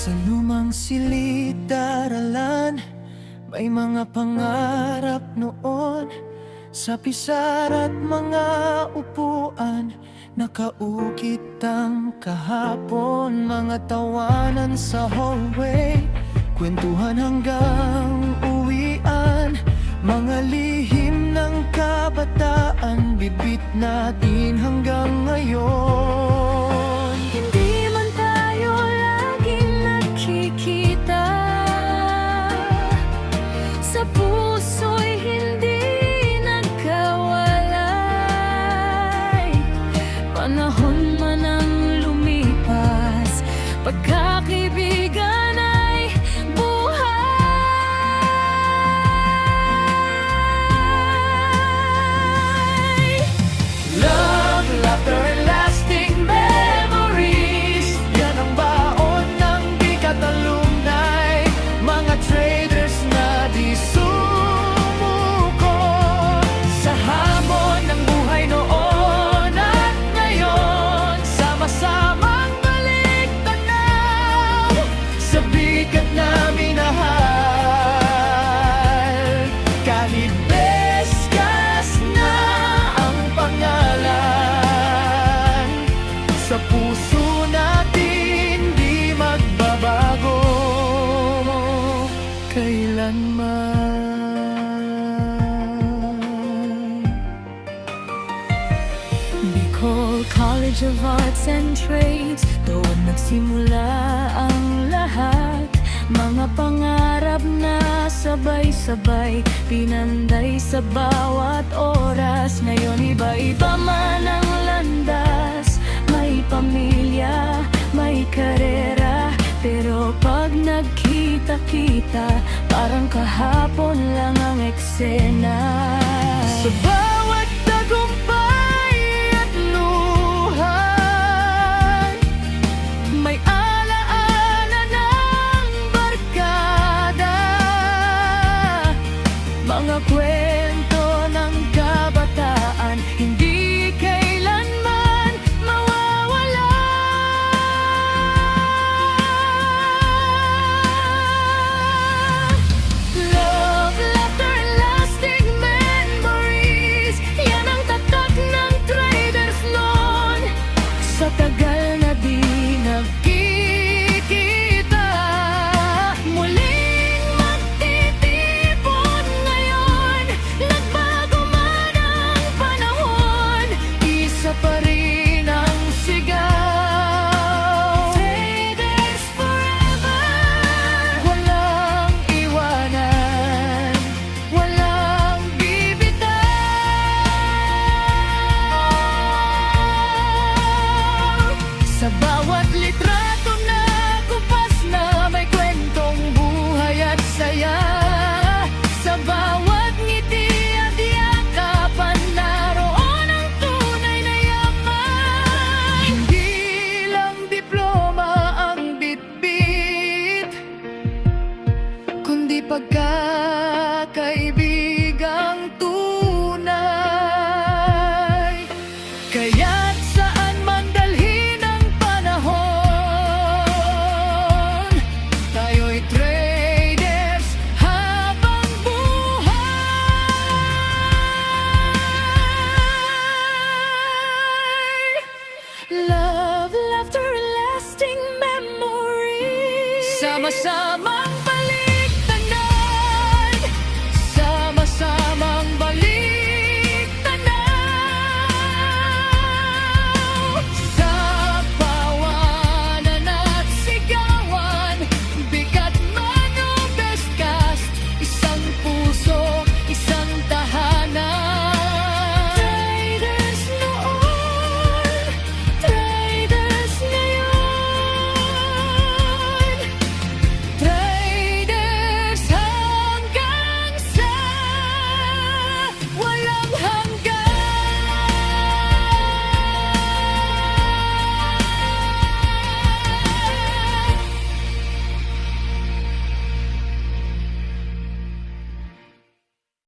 Sa lumang silid-aralan, may mga pangarap noon. Sa pisar at mga upuan, nakaukit ang kahapon. Mga tawanan sa hallway, kwentuhan hanggang uwian. Mga lihim ng kabataan, bibit natin hanggang ngayon. Hindi man tayo laging nakikita, sa puso'y hindi nagkawalay. Panahon man ang lumipas, pagkakaibigan ay buhay. Love, laughter, and lasting memories, yan ang baon ng di katalunay. Mga traders na di sumuko sa hamon ng buhay noon at ngayon. Sama-samang balik tanaw sa bigat na minahal. Kahit beskas na ang pangalan, sa puso natin di magbabago kailanman. Bicol College of Arts and Trades, doon nagsimula ang lahat. Mga pangarap na sabay-sabay, pinanday sa bawat oras. Ngayon iba-iba man ang landas, may pamilya, may karera, pero pag nagkita-kita, parang kahapon lang ang eksena. Sa bawat tagumpay at luha, may alaala ng barkada. Mga kwento ng kabataan, hindi kailanman mawawala. Love, laughter, and lasting memories, yan ang tatak ng traders noon. Sa tagal na di nagkikita, muling magtitipon ngayon. Nagbago man ang panahon, isa pa rin ang sigaw. Traders forever, walang iwanan, walang bibitaw. Sa bawat litrato na kupas na, may kwentong buhay at saya. Sa bawat ngiti at yakapan, naroon ang tunay na yaman. Hindi lang diploma ang bitbit, kundi pagkakaibigang tunay. Kaya't saan man dalhin ang panahon, tayo'y traders habang buhay. Love, laughter, and lasting memories, sama-sama